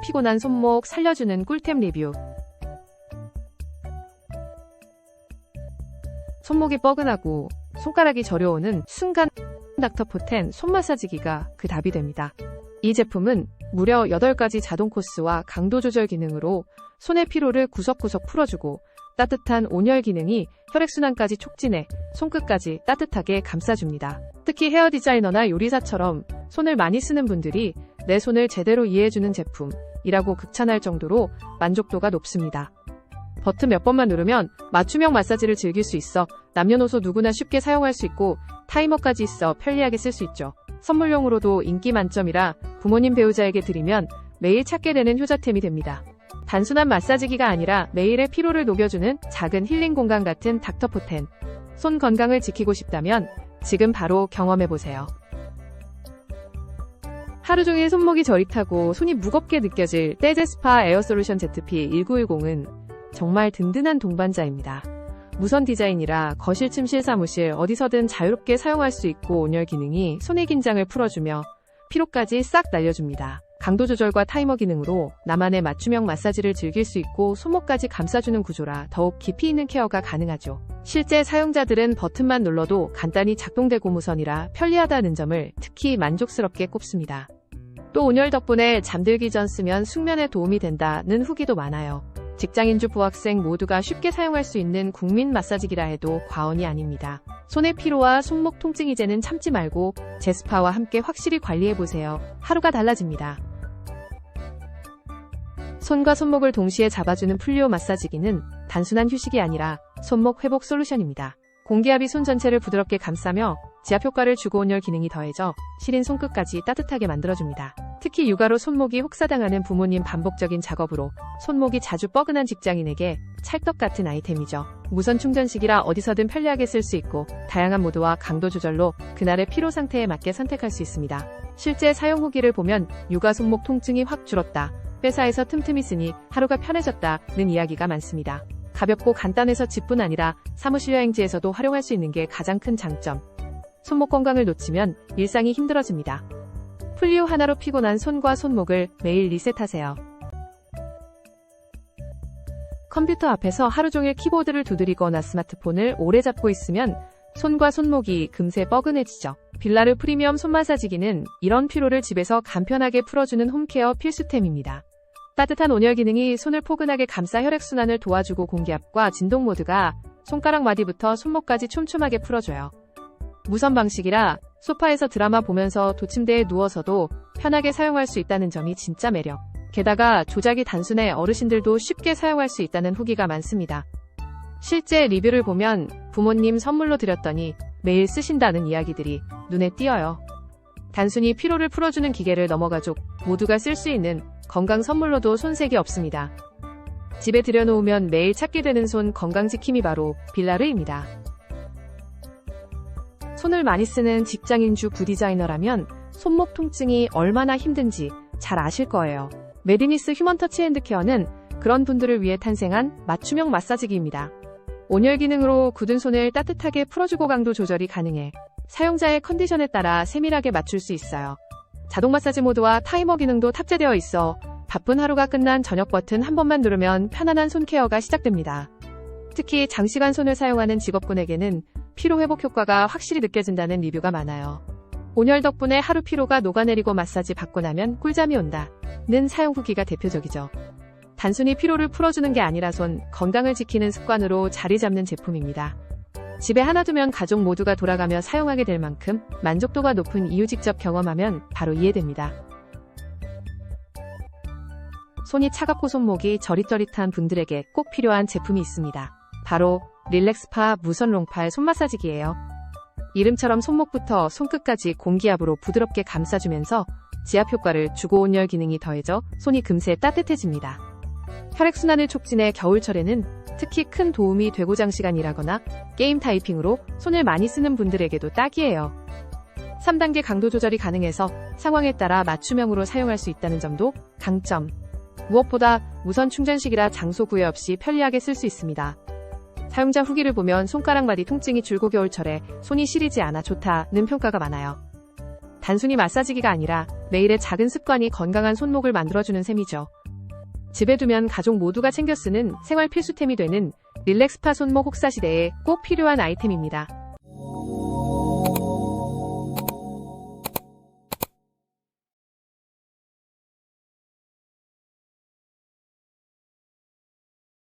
피곤한 손목 살려주는 꿀템 리뷰. 손목이 뻐근하고 손가락이 저려오는 순간 닥터포텐 손 마사지기가 그 답이 됩니다. 이 제품은 무려 8가지 자동 코스와 강도 조절 기능으로 손의 피로를 구석구석 풀어주고 따뜻한 온열 기능이 혈액순환까지 촉진해 손끝까지 따뜻하게 감싸줍니다. 특히 헤어 디자이너나 요리사처럼 손을 많이 쓰는 분들이 내 손을 제대로 이해해주는 제품이라고 극찬할 정도로 만족도가 높습니다. 버튼 몇 번만 누르면 맞춤형 마사지를 즐길 수 있어 남녀노소 누구나 쉽게 사용할 수 있고 타이머까지 있어 편리하게 쓸 수 있죠. 선물용으로도 인기 만점이라 부모님 배우자에게 드리면 매일 찾게 되는 효자템이 됩니다. 단순한 마사지기가 아니라 매일의 피로를 녹여주는 작은 힐링 공간 같은 닥터포텐. 손 건강을 지키고 싶다면 지금 바로 경험해보세요. 하루 종일 손목이 저릿하고 손이 무겁게 느껴질 떼제스파 에어솔루션 ZP1910은 정말 든든한 동반자입니다. 무선 디자인이라 거실, 침실, 사무실 어디서든 자유롭게 사용할 수 있고 온열 기능이 손의 긴장을 풀어주며 피로까지 싹 날려줍니다. 강도 조절과 타이머 기능으로 나만의 맞춤형 마사지를 즐길 수 있고 손목까지 감싸주는 구조라 더욱 깊이 있는 케어가 가능하죠. 실제 사용자들은 버튼만 눌러도 간단히 작동되고 무선이라 편리하다는 점을 특히 만족스럽게 꼽습니다. 또 온열 덕분에 잠들기 전 쓰면 숙면에 도움이 된다는 후기도 많아요. 직장인주 부학생 모두가 쉽게 사용할 수 있는 국민 마사지기라 해도 과언이 아닙니다. 손의 피로와 손목 통증 이제는 참지 말고 제스파와 함께 확실히 관리해보세요. 하루가 달라집니다. 손과 손목을 동시에 잡아주는 풀리오 마사지기는 단순한 휴식이 아니라 손목 회복 솔루션입니다. 공기압이 손 전체를 부드럽게 감싸며 지압 효과를 주고 온열 기능이 더해져 시린 손끝까지 따뜻하게 만들어줍니다. 특히 육아로 손목이 혹사당하는 부모님 반복적인 작업으로 손목이 자주 뻐근한 직장인에게 찰떡 같은 아이템이죠. 무선 충전식이라 어디서든 편리하게 쓸 수 있고 다양한 모드와 강도 조절로 그날의 피로 상태에 맞게 선택할 수 있습니다. 실제 사용 후기를 보면 육아 손목 통증이 확 줄었다, 회사에서 틈틈이 쓰니 하루가 편해졌다는 이야기가 많습니다. 가볍고 간단해서 집뿐 아니라 사무실 여행지에서도 활용할 수 있는 게 가장 큰 장점. 손목 건강을 놓치면 일상이 힘들어집니다. 풀리오 하나로 피곤한 손과 손목을 매일 리셋하세요. 컴퓨터 앞에서 하루 종일 키보드를 두드리거나 스마트폰을 오래 잡고 있으면 손과 손목이 금세 뻐근해지죠. 빌라르 프리미엄 손 마사지기는 이런 피로를 집에서 간편하게 풀어주는 홈케어 필수템입니다. 따뜻한 온열 기능이 손을 포근하게 감싸 혈액순환을 도와주고 공기압과 진동 모드가 손가락 마디부터 손목까지 촘촘하게 풀어줘요. 무선 방식이라 소파에서 드라마 보면서 도침대에 누워서도 편하게 사용할 수 있다는 점이 진짜 매력. 게다가 조작이 단순해 어르신들도 쉽게 사용할 수 있다는 후기가 많습니다. 실제 리뷰를 보면 부모님 선물로 드렸더니 매일 쓰신다는 이야기들이 눈에 띄어요. 단순히 피로를 풀어주는 기계를 넘어 가족 모두가 쓸 수 있는 건강 선물로도 손색이 없습니다. 집에 들여놓으면 매일 찾게 되는 손 건강지킴이 바로 빌라르입니다. 손을 많이 쓰는 직장인주 부디자이너라면 손목 통증이 얼마나 힘든지 잘 아실 거예요. 메디니스 휴먼터치 핸드케어는 그런 분들을 위해 탄생한 맞춤형 마사지기입니다. 온열 기능으로 굳은 손을 따뜻하게 풀어주고 강도 조절이 가능해 사용자의 컨디션에 따라 세밀하게 맞출 수 있어요. 자동 마사지 모드와 타이머 기능도 탑재되어 있어 바쁜 하루가 끝난 저녁 버튼 한 번만 누르면 편안한 손 케어가 시작됩니다. 특히 장시간 손을 사용하는 직업군에게는 피로 회복 효과가 확실히 느껴진다는 리뷰가 많아요. 온열 덕분에 하루 피로가 녹아내리고 마사지 받고 나면 꿀잠이 온다는 사용 후기가 대표적이죠. 단순히 피로를 풀어주는 게 아니라 손 건강을 지키는 습관으로 자리 잡는 제품입니다. 집에 하나 두면 가족 모두가 돌아가며 사용하게 될 만큼 만족도가 높은 이유 직접 경험하면 바로 이해됩니다. 손이 차갑고 손목이 저릿저릿한 분들에게 꼭 필요한 제품이 있습니다. 바로 릴렉스파 무선 롱팔 손 마사지기예요. 이름처럼 손목부터 손끝까지 공기압으로 부드럽게 감싸주면서 지압 효과를 주고 온열 기능이 더해져 손이 금세 따뜻해집니다. 혈액순환을 촉진해 겨울철에는 특히 큰 도움이 되고 장시간 일하거나 게임 타이핑으로 손을 많이 쓰는 분들에게도 딱이에요. 3단계 강도 조절이 가능해서 상황에 따라 맞춤형으로 사용할 수 있다는 점도 강점. 무엇보다 무선 충전식이라 장소 구애 없이 편리하게 쓸 수 있습니다. 사용자 후기를 보면 손가락 마디 통증이 줄고 겨울철에 손이 시리지 않아 좋다는 평가가 많아요. 단순히 마사지기가 아니라 매일의 작은 습관이 건강한 손목을 만들어주는 셈이죠. 집에 두면 가족 모두가 챙겨 쓰는 생활 필수템이 되는 릴렉스파 손목 혹사 시대에 꼭 필요한 아이템입니다.